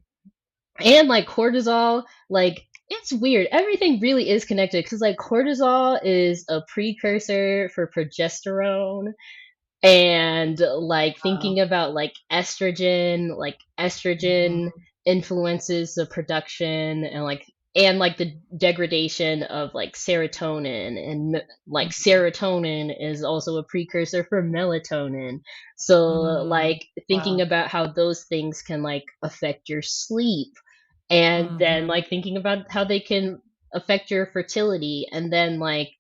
Speaker 2: and like cortisol, like it's weird. Everything really is connected because like cortisol is a precursor for progesterone, and like
Speaker 1: Wow.
Speaker 2: thinking about like estrogen
Speaker 1: Mhm.
Speaker 2: influences the production and like the degradation of like serotonin, and like
Speaker 1: Mhm.
Speaker 2: serotonin is also a precursor for melatonin. So
Speaker 1: Mm.
Speaker 2: like thinking
Speaker 1: Wow.
Speaker 2: about how those things can like affect your sleep, and then
Speaker 1: Mhm.
Speaker 2: like thinking about how they can affect your fertility, and then like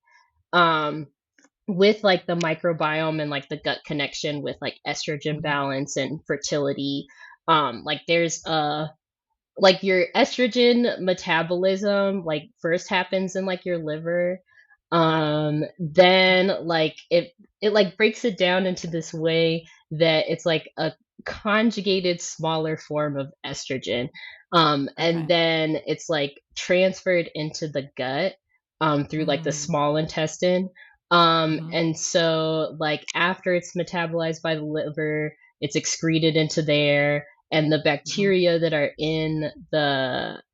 Speaker 2: um with like the microbiome and like the gut connection with like estrogen
Speaker 1: Mhm.
Speaker 2: balance and fertility. Like there's like your estrogen metabolism like first happens in like your liver. Then like it like breaks it down into this way that it's like a conjugated smaller form of estrogen. And
Speaker 1: Okay.
Speaker 2: then it's like transferred into the gut through like the
Speaker 1: Mm.
Speaker 2: small intestine.
Speaker 1: Mhm.
Speaker 2: And so like after it's metabolized by the liver, it's excreted into there, and the
Speaker 1: Mhm.
Speaker 2: bacteria that are in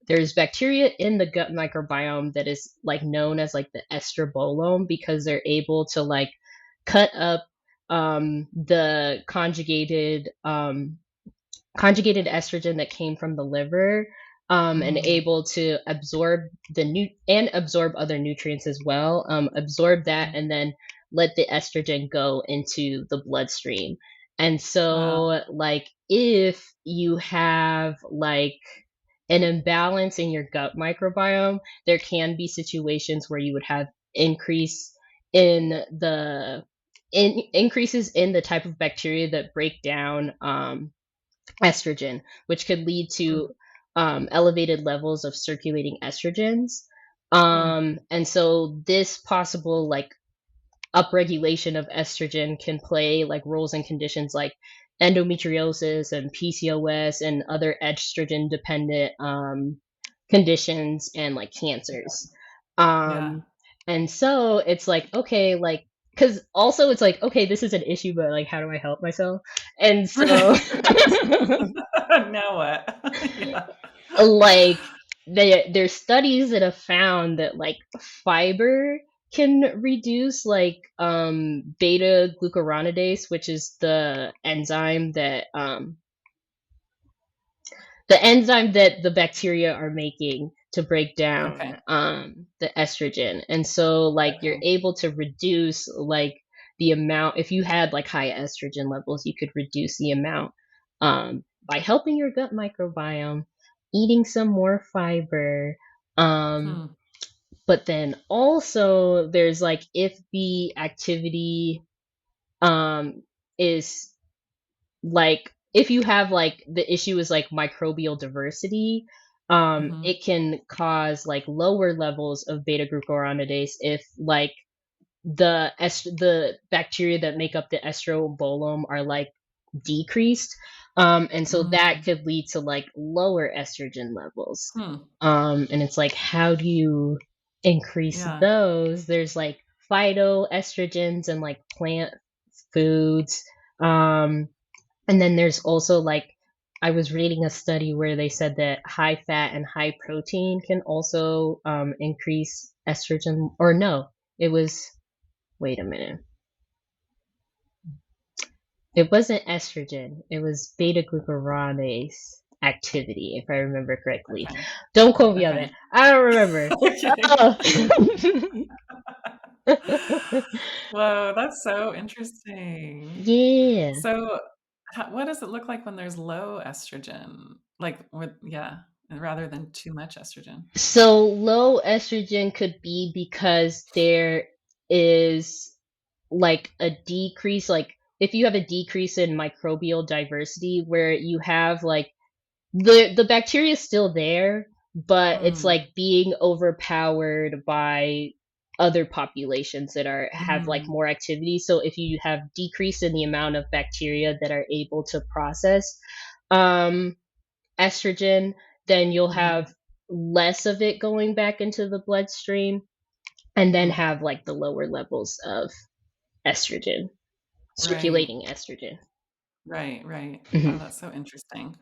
Speaker 2: there's bacteria in the gut microbiome that is like known as like the estrobolome, because they're able to like cut up the conjugated estrogen that came from the liver, and
Speaker 1: Mm.
Speaker 2: able to absorb absorb other nutrients as well, absorb that,
Speaker 1: Mhm.
Speaker 2: and then let the estrogen go into the bloodstream. And
Speaker 1: Wow.
Speaker 2: so like if you have like an imbalance in your gut microbiome, there can be situations where you would have increase in the increases in the type of bacteria that break down estrogen, which could lead
Speaker 1: Mm.
Speaker 2: to elevated levels of circulating estrogens.
Speaker 1: Mm.
Speaker 2: And so this possible like upregulation of estrogen can play like roles in conditions like endometriosis and PCOS and other estrogen dependent conditions, and like cancers.
Speaker 1: Yeah.
Speaker 2: Um, and so it's like, okay, like, because also it's like, okay, this is an issue, but like, how do I help myself? And so
Speaker 1: Right. Now what? Yeah.
Speaker 2: like there's studies that have found that like fiber can reduce like beta glucuronidase, which is the enzyme that the bacteria are making to break down
Speaker 1: Okay.
Speaker 2: the estrogen. And so like you're
Speaker 1: Okay.
Speaker 2: able to reduce like the amount, if you had like high estrogen levels, you could reduce the amount by helping your gut microbiome, eating some more fiber. um
Speaker 1: Hmm.
Speaker 2: but then also there's like if the activity um is like if you have like the issue is like microbial diversity,
Speaker 1: Mhm.
Speaker 2: it can cause like lower levels of beta glucuronidase if like the bacteria that make up the estrobolome are like decreased. And so that
Speaker 1: Mm.
Speaker 2: could lead to like lower estrogen levels.
Speaker 1: Hmm.
Speaker 2: And it's like, how do you increase
Speaker 1: Yeah.
Speaker 2: those? There's like phytoestrogens and like plant foods. Um, and then there's also like, I was reading a study where they said that high fat and high protein can also increase estrogen, or no, it was, wait a minute. It wasn't estrogen, it was beta-glucuronidase activity, if I remember correctly.
Speaker 1: Okay.
Speaker 2: Don't quote me on that.
Speaker 1: Okay.
Speaker 2: I don't remember.
Speaker 1: Okay.
Speaker 2: Oh.
Speaker 1: Whoa, that's so interesting.
Speaker 2: Yeah.
Speaker 1: So, what does it look like when there's low estrogen? Like, with, yeah, rather than too much estrogen.
Speaker 2: So low estrogen could be because there is like a decrease, like if you have a decrease in microbial diversity where you have like the bacteria is still there, but it's
Speaker 1: Mm,
Speaker 2: like being overpowered by other populations that are have like
Speaker 1: mm,
Speaker 2: more activity. So if you have decrease in the amount of bacteria that are able to process um estrogen, then you'll
Speaker 1: mhm,
Speaker 2: have less of it going back into the bloodstream and then
Speaker 1: mm.
Speaker 2: have like the lower levels of estrogen,
Speaker 1: Right,
Speaker 2: circulating estrogen.
Speaker 1: right, right.
Speaker 2: Mhm.
Speaker 1: Oh, that's so interesting.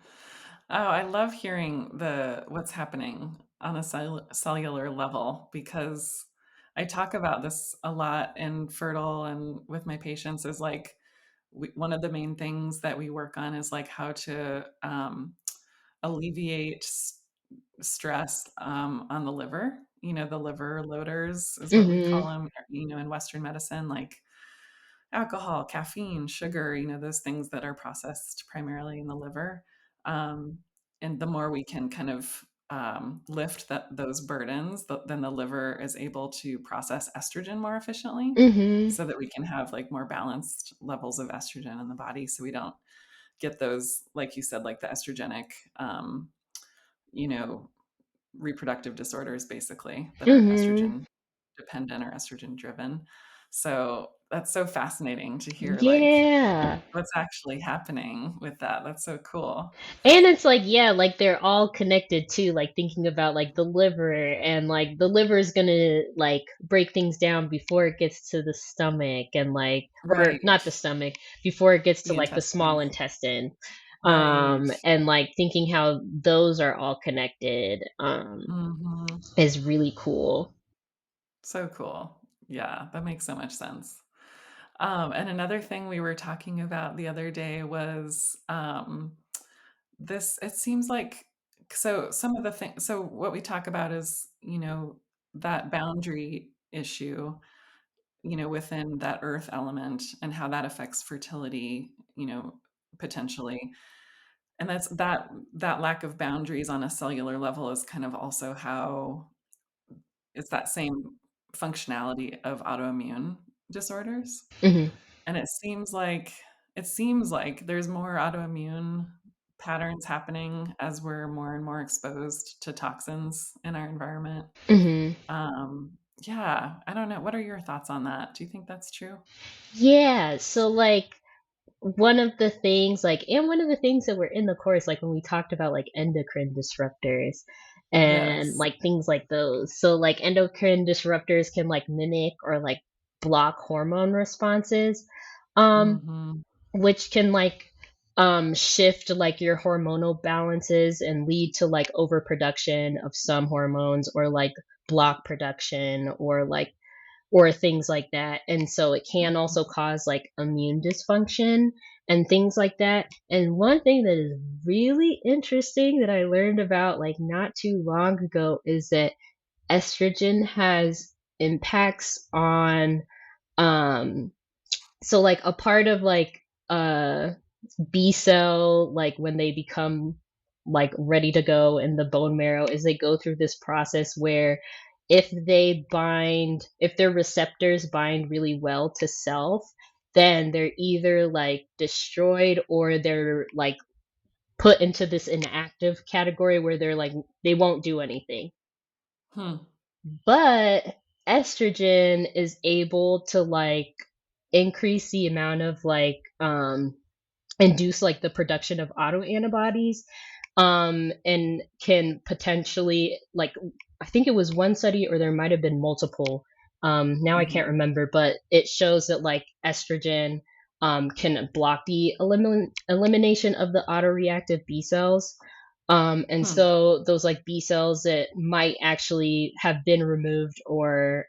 Speaker 1: Oh, I love hearing what's happening on a cellular level because I talk about this a lot in Fertile and with my patients is like one of the main things that we work on is like how to alleviate stress on the liver. You know, the liver loaders is what we call
Speaker 2: Mhm.
Speaker 1: them, in Western medicine, like alcohol, caffeine, sugar, those things that are processed primarily in the liver. Um, and the more we can kind of lift those burdens, then the liver is able to process estrogen more efficiently
Speaker 2: Mhm.
Speaker 1: so that we can have like more balanced levels of estrogen in the body so we don't get those, like you said, like the estrogenic, you know, reproductive disorders basically that are
Speaker 2: Mhm.
Speaker 1: estrogen dependent or estrogen driven. So that's so fascinating to hear like
Speaker 2: Yeah.
Speaker 1: what's actually happening with that. That's so cool.
Speaker 2: And it's like, yeah, like they're all connected too, like thinking about like the liver and like the liver is gonna like break things down before it gets to the stomach and like or
Speaker 1: Right.
Speaker 2: not the stomach, before it gets to
Speaker 1: The
Speaker 2: like the small
Speaker 1: intestines.
Speaker 2: intestine.
Speaker 1: Right.
Speaker 2: And like thinking how those are all connected
Speaker 1: Hmm.
Speaker 2: is really cool.
Speaker 1: So cool. Yeah, that makes so much sense. And another thing we were talking about the other day was this, it seems like, so some of the things, so what we talk about is, that boundary issue, within that earth element and how that affects fertility, potentially. And that lack of boundaries on a cellular level is kind of also how it's that same functionality of autoimmune disorders.
Speaker 2: Mhm.
Speaker 1: And it seems like there's more autoimmune patterns happening as we're more and more exposed to toxins in our environment.
Speaker 2: Mhm.
Speaker 1: Yeah, I don't know. What are your thoughts on that? Do you think that's true?
Speaker 2: Yeah, so like one of the things like and one of the things that were in the course like when we talked about like endocrine disruptors and
Speaker 1: Yes.
Speaker 2: like things like those, so like endocrine disruptors can like mimic or like block hormone responses, um
Speaker 1: Mhm.
Speaker 2: which can like shift like your hormonal balances and lead to like overproduction of some hormones or like block production or things like that. And so it can also
Speaker 1: Mhm.
Speaker 2: cause like immune dysfunction and things like that. And one thing that is really interesting that I learned about like not too long ago is that estrogen has impacts on um so like a part of like B cell, like when they become like ready to go in the bone marrow, is they go through this process where if their receptors bind really well to self, then they're either like destroyed or they're like put into this inactive category where they're like they won't do anything.
Speaker 1: Hmm.
Speaker 2: But estrogen is able to like increase the amount of like induce like the production of autoantibodies, and can potentially like I think it was one study or there might have been multiple. Now I
Speaker 1: Hmm.
Speaker 2: can't remember, but it shows that like estrogen can block the elimination of the autoreactive B cells. And
Speaker 1: Hmm.
Speaker 2: so those like B cells that might actually have been removed or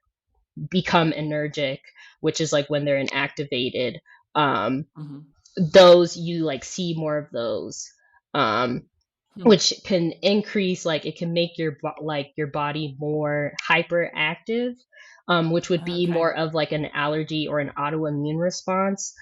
Speaker 2: become energic, which is like when they're inactivated. Um,
Speaker 1: Hmm.
Speaker 2: those you like see more of those, um
Speaker 1: Hmm.
Speaker 2: which can increase like it can make like your body more hyperactive, which would be
Speaker 1: Okay.
Speaker 2: more of like an allergy or an autoimmune response,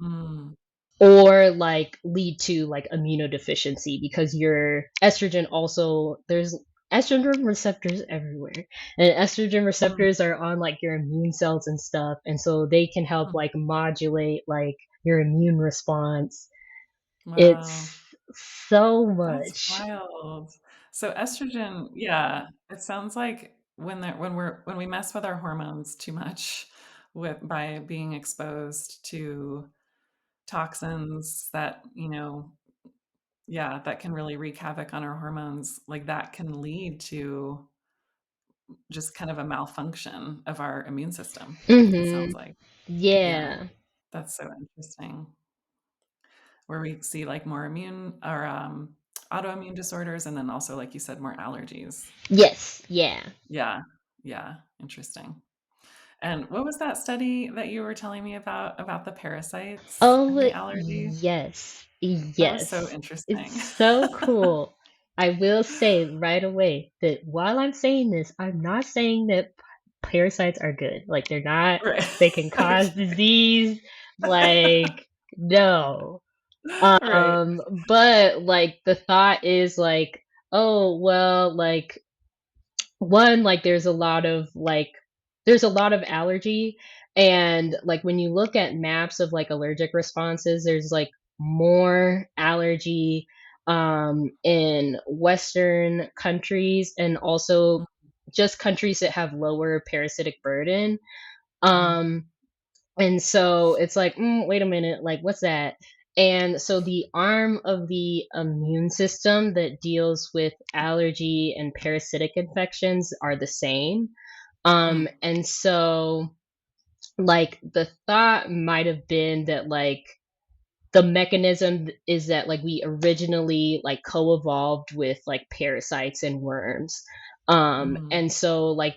Speaker 1: Mm.
Speaker 2: or like lead to like immunodeficiency because your estrogen also there's estrogen receptors everywhere, and estrogen
Speaker 1: Mm.
Speaker 2: receptors are on like your immune cells and stuff, and so they can help
Speaker 1: Mm.
Speaker 2: like modulate like your immune response.
Speaker 1: Wow.
Speaker 2: It's so
Speaker 1: That's
Speaker 2: much.
Speaker 1: wild. So estrogen, yeah, it sounds like when we mess with our hormones too much with by being exposed to toxins that, yeah, that can really wreak havoc on our hormones, like that can lead to just kind of a malfunction of our immune system, it sounds
Speaker 2: Mhm.
Speaker 1: like. Yeah,
Speaker 2: Yeah.
Speaker 1: that's so interesting. Where we see like more immune or autoimmune disorders, and then also, like you said, more allergies.
Speaker 2: Yes. Yeah.
Speaker 1: Yeah, yeah, interesting. And what was that study that you were telling me about the parasites and
Speaker 2: Oh,
Speaker 1: the allergies?
Speaker 2: yes.
Speaker 1: That was so
Speaker 2: Yes. It's
Speaker 1: interesting.
Speaker 2: so cool. I will say right away that while I'm saying this, I'm not saying that parasites are good. Like, they're not,
Speaker 1: Right.
Speaker 2: they can cause
Speaker 1: Okay.
Speaker 2: disease. Like, no.
Speaker 1: Right.
Speaker 2: But like the thought is like, oh, well, like one like there's a lot of allergy, and like when you look at maps of like allergic responses there's like more allergy in western countries and also
Speaker 1: Mm.
Speaker 2: just countries that have lower parasitic burden.
Speaker 1: Mhm.
Speaker 2: um and so it's like, wait a minute, like, what's that? And so the arm of the immune system that deals with allergy and parasitic infections are the same.
Speaker 1: Mm.
Speaker 2: And so, like, the thought might have been that, like, the mechanism is that, like, we originally, like, co evolved with, like, parasites and worms.
Speaker 1: Mm.
Speaker 2: And so, like,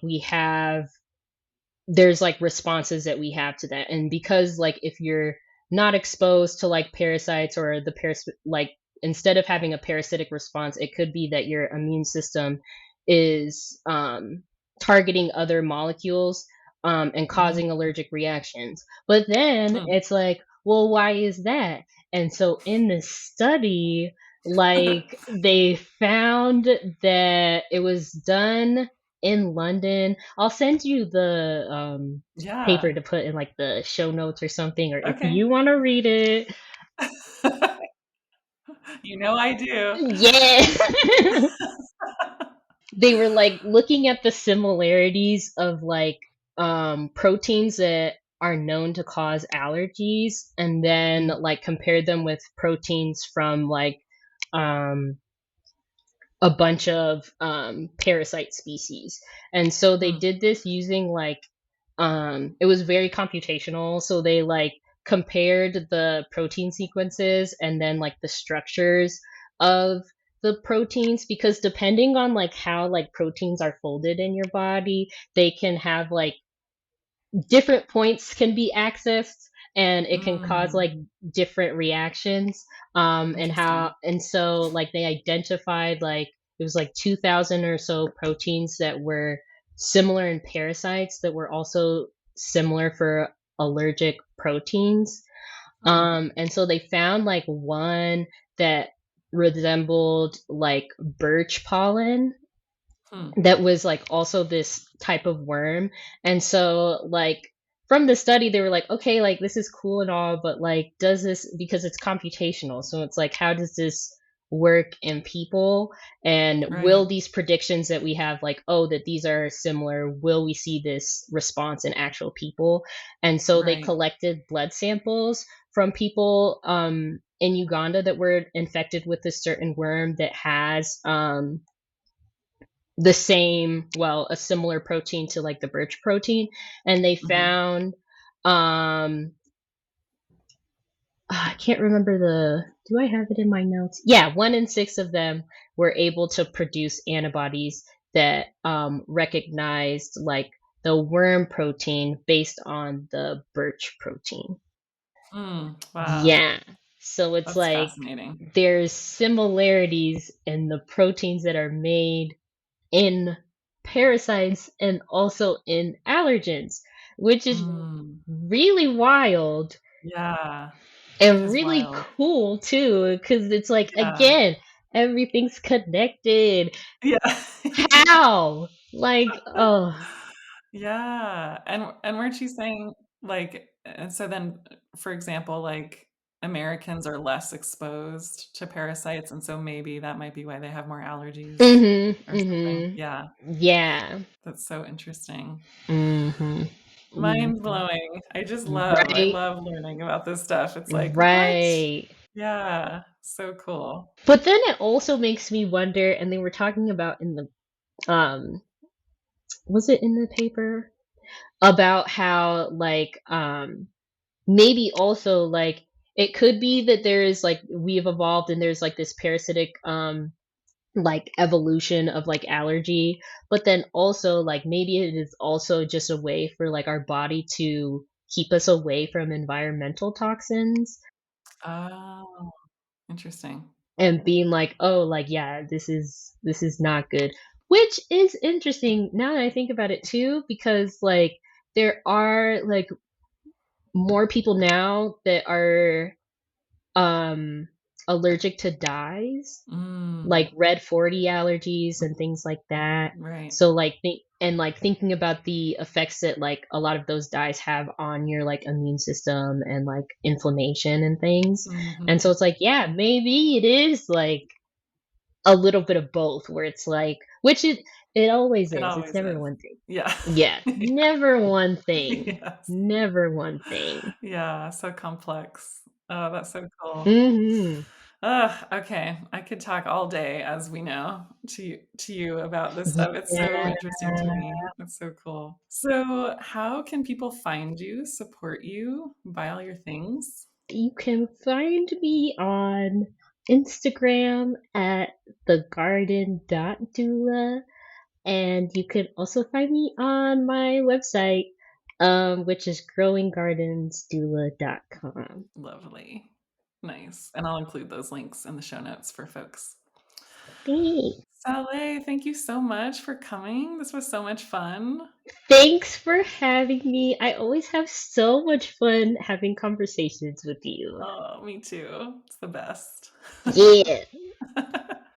Speaker 2: there's like responses that we have to that, and because like if you're not exposed to like parasites or like instead of having a parasitic response it could be that your immune system is targeting other molecules, and
Speaker 1: Mhm.
Speaker 2: causing allergic reactions. But then
Speaker 1: Hmm.
Speaker 2: it's like, well, why is that? And so in this study, like they found that it was done in London. I'll send you the paper
Speaker 1: Yeah.
Speaker 2: to put in like the show notes or something, or if
Speaker 1: Okay.
Speaker 2: you want to read it.
Speaker 1: You know I do.
Speaker 2: Yeah. They were like looking at the similarities of like proteins that are known to cause allergies, and then
Speaker 1: Mhm.
Speaker 2: like compared them with proteins from like um a bunch of parasite species. And so they
Speaker 1: Hmm.
Speaker 2: did this using like it was very computational. So they like compared the protein sequences and then like the structures of the proteins, because depending on like how like proteins are folded in your body, they can have like different points can be accessed, and it can cause
Speaker 1: Mm.
Speaker 2: like different reactions.
Speaker 1: Interesting.
Speaker 2: And so like they identified like it was like 2000 or so proteins that were similar in parasites that were also similar for allergic proteins.
Speaker 1: Hmm.
Speaker 2: And so they found like one that resembled like birch pollen
Speaker 1: Hmm.
Speaker 2: that was like also this type of worm. And so like from the study they were like, okay, like this is cool and all, but like does this, because it's computational, so it's like how does this work in people, and will
Speaker 1: Right.
Speaker 2: these predictions that we have, like, oh, that these are similar, will we see this response in actual people? And so they
Speaker 1: Right.
Speaker 2: collected blood samples from people in Uganda that were infected with this certain worm that has the same, well, a similar protein to like the birch protein, and they
Speaker 1: Mhm.
Speaker 2: found I can't remember the, do I have it in my notes? Yeah, 1 in 6 of them were able to produce antibodies that recognized like the worm protein based on the birch protein.
Speaker 1: Wow.
Speaker 2: Yeah. So it's
Speaker 1: That's
Speaker 2: like
Speaker 1: fascinating.
Speaker 2: there's similarities in the proteins that are made in parasites and also in allergens, which is
Speaker 1: Mm.
Speaker 2: really wild
Speaker 1: Yeah. It
Speaker 2: and
Speaker 1: is
Speaker 2: really
Speaker 1: wild.
Speaker 2: cool too, because it's like,
Speaker 1: Yeah.
Speaker 2: again, everything's connected.
Speaker 1: Yeah. Yeah.
Speaker 2: How? Like, oh.
Speaker 1: Yeah. And weren't you saying, like, and so then, for example, like, Americans are less exposed to parasites, and so maybe that might be why they have more allergies
Speaker 2: Mhm.
Speaker 1: or something?
Speaker 2: Mhm.
Speaker 1: Yeah.
Speaker 2: Yeah.
Speaker 1: That's so interesting.
Speaker 2: Mhm.
Speaker 1: Mind
Speaker 2: Mhm.
Speaker 1: blowing. I
Speaker 2: Right.
Speaker 1: love learning about this stuff. It's like, "What?"
Speaker 2: Right.
Speaker 1: Yeah, so cool.
Speaker 2: But then it also makes me wonder, and they were talking about in the was it in the paper? About how like maybe also like it could be that there is like we've evolved and there's like this parasitic like evolution of like allergy, but then also like maybe it is also just a way for like our body to keep us away from environmental toxins
Speaker 1: Oh, interesting.
Speaker 2: and being like, oh, like, yeah, this is not good, which is interesting now that I think about it too, because like there are like more people now that are um allergic to dyes,
Speaker 1: Mm,
Speaker 2: like red 40 allergies and things like that.
Speaker 1: right.
Speaker 2: So like like thinking about the effects that like a lot of those dyes have on your like immune system and like inflammation and things. And so
Speaker 1: Mhm.
Speaker 2: it's like, yeah, maybe it is like a little bit of both, where it's like, which it always
Speaker 1: It
Speaker 2: is. It's
Speaker 1: always
Speaker 2: never
Speaker 1: is.
Speaker 2: one thing.
Speaker 1: Yeah.
Speaker 2: Yeah,
Speaker 1: Yeah.
Speaker 2: never one thing.
Speaker 1: Yes.
Speaker 2: Never one thing.
Speaker 1: Yeah, so complex. Oh, that's so cool.
Speaker 2: Mhm.
Speaker 1: Ugh, okay. I could talk all day, as we know, to you about this stuff. It's so
Speaker 2: Yeah.
Speaker 1: interesting to me. It's so cool. So, how can people find you, support you, buy all your things?
Speaker 2: You can find me on Instagram at thegarden.doula, and you can also find me on my website, which is growinggardensdoula.com.
Speaker 1: Lovely. Nice. And I'll include those links in the show notes for folks.
Speaker 2: Thanks.
Speaker 1: Sallay, thank you so much for coming. This was so much fun.
Speaker 2: Thanks for having me. I always have so much fun having conversations with you.
Speaker 1: Oh, me too. It's the best.
Speaker 2: Yeah.